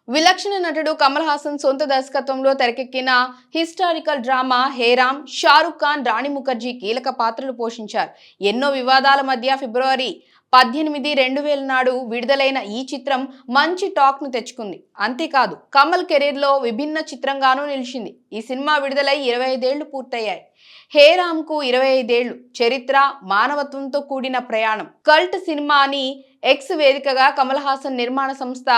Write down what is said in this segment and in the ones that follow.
విలక్షణ నటుడు కమల్ హాసన్ సొంత దర్శకత్వంలో తెరకెక్కిన హిస్టారికల్ డ్రామా హేరామ్ షారుఖ్ ఖాన్, రాణి ముఖర్జీ కీలక పాత్రలు పోషించారు. ఎన్నో వివాదాల మధ్య ఫిబ్రవరి 18, 2000 నాడు విడుదలైన ఈ చిత్రం మంచి టాక్ ను తెచ్చుకుంది. అంతేకాదు కమల్ కెరీర్ లో విభిన్న చిత్రంగానూ నిలిచింది. ఈ సినిమా విడుదలై 25 ఏళ్లు పూర్తయ్యాయి. హేరామ్ కు 25 ఏళ్లు చరిత్ర, మానవత్వంతో కూడిన ప్రయాణం. కల్ట్ సినిమా అని ఎక్స్ వేదికగా కమల్ హాసన్ నిర్మాణ సంస్థ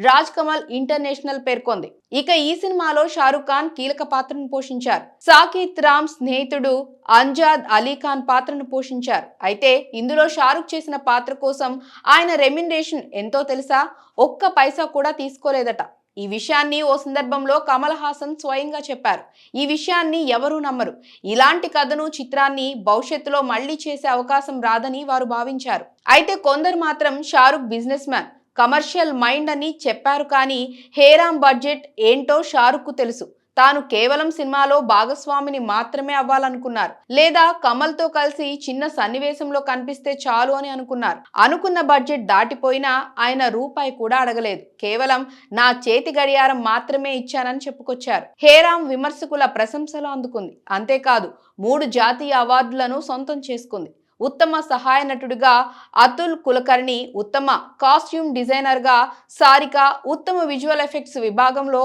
రాజ్ కమల్ ఇంటర్నేషనల్ పేర్కొంది. ఇక ఈ సినిమాలో షారుఖ్ ఖాన్ కీలక పాత్రను పోషించారు. సాకేత్ రామ్ స్నేహితుడు అంజాద్ అలీ ఖాన్ పాత్రను పోషించారు. అయితే ఇందులో షారుఖ్ చేసిన పాత్ర కోసం ఆయన రెమ్యునరేషన్ ఎంతో తెలుసా? ఒక్క పైసా కూడా తీసుకోలేదట. ఈ విషయాన్ని ఓ సందర్భంలో కమల్ హాసన్ స్వయంగా చెప్పారు. ఈ విషయాన్ని ఎవరూ నమ్మరు. ఇలాంటి కథను, చిత్రాన్ని భవిష్యత్తులో మళ్లీ చేసే అవకాశం రాదని వారు భావించారు. అయితే కొందరు మాత్రం Shahrukh business man, commercial mind అని చెప్పారు. కానీ హేరామ్ బడ్జెట్ ఏంటో షారుఖ్ కు తెలుసు. తాను కేవలం సినిమాలో భాగస్వామిని మాత్రమే అవ్వాలనుకున్నారు. లేదా కమల్ తో కలిసి చిన్న సన్నివేశంలో కనిపిస్తే చాలు అని అనుకున్నారు. అనుకున్న బడ్జెట్ దాటిపోయినా ఆయన రూపాయి కూడా అడగలేదు. కేవలం నా చేతి గడియారం మాత్రమే ఇచ్చానని చెప్పుకొచ్చారు. హేరామ్ విమర్శకుల ప్రశంసలు అందుకుంది. అంతేకాదు 3 జాతీయ అవార్డులను సొంతం చేసుకుంది. ఉత్తమ సహాయ నటుడిగా అతుల్ కులకర్ణి, ఉత్తమ కాస్ట్యూమ్ డిజైనర్ గా సారిక, ఉత్తమ విజువల్ ఎఫెక్ట్స్ విభాగంలో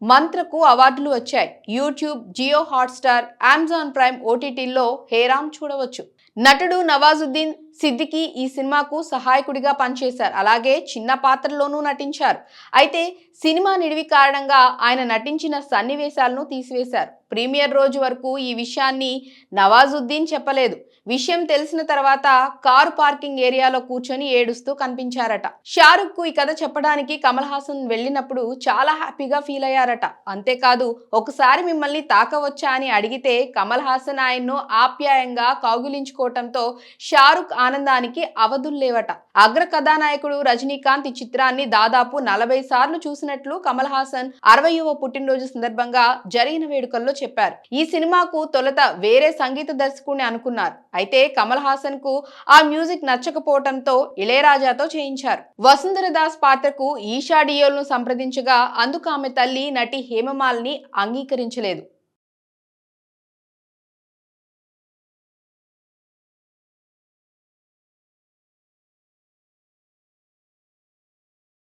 మంత్రకు అవార్డులు వచ్చాయి. YouTube, Jio Hotstar, Amazon Prime ఓటీటీల్లో హేరామ్ చూడవచ్చు. నటుడు నవాజుద్దీన్ సిద్దికీ ఈ సినిమాకు సహాయకుడిగా పనిచేశారు. అలాగే చిన్న పాత్రలోనూ నటించారు. అయితే సినిమా నిడివి కారణంగా ఆయన నటించిన సన్నివేశాలను తీసివేశారు. ప్రీమియర్ రోజు వరకు ఈ విషయాన్ని నవాజుద్దీన్ చెప్పలేదు. విషయం తెలిసిన తర్వాత కారు పార్కింగ్ ఏరియాలో కూర్చొని ఏడుస్తూ కనిపించారట. షారుఖ్ కు ఈ కథ చెప్పడానికి కమల్ హాసన్ వెళ్ళినప్పుడు చాలా హ్యాపీగా ఫీల్ అయ్యారట. అంతేకాదు ఒకసారి మిమ్మల్ని తాకవచ్చా అని అడిగితే కమల్ హాసన్ ఆయన్ను ఆప్యాయంగా కౌగిలించుకోవటంతో షారుఖ్ ఆనందానికి అవధుల్లేవట. అగ్ర కథానాయకుడు రజనీకాంత్ ఈ చిత్రాన్ని దాదాపు 40 సార్లు చూసినట్లు కమల్ హాసన్ 60వ పుట్టినరోజు సందర్భంగా జరిగిన వేడుకల్లో చెప్పారు. ఈ సినిమాకు తొలుత వేరే సంగీత దర్శకుడిని అనుకున్నారు. అయితే కమల్ హాసన్ కు ఆ మ్యూజిక్ నచ్చకపోవడంతో ఇళయరాజాతో చేయించారు. వసుంధర దాస్ పాత్రకు ఈషా డియోల్ ను సంప్రదించగా అందుకు ఆమె తల్లి నటి హేమమాలిని అంగీకరించలేదు.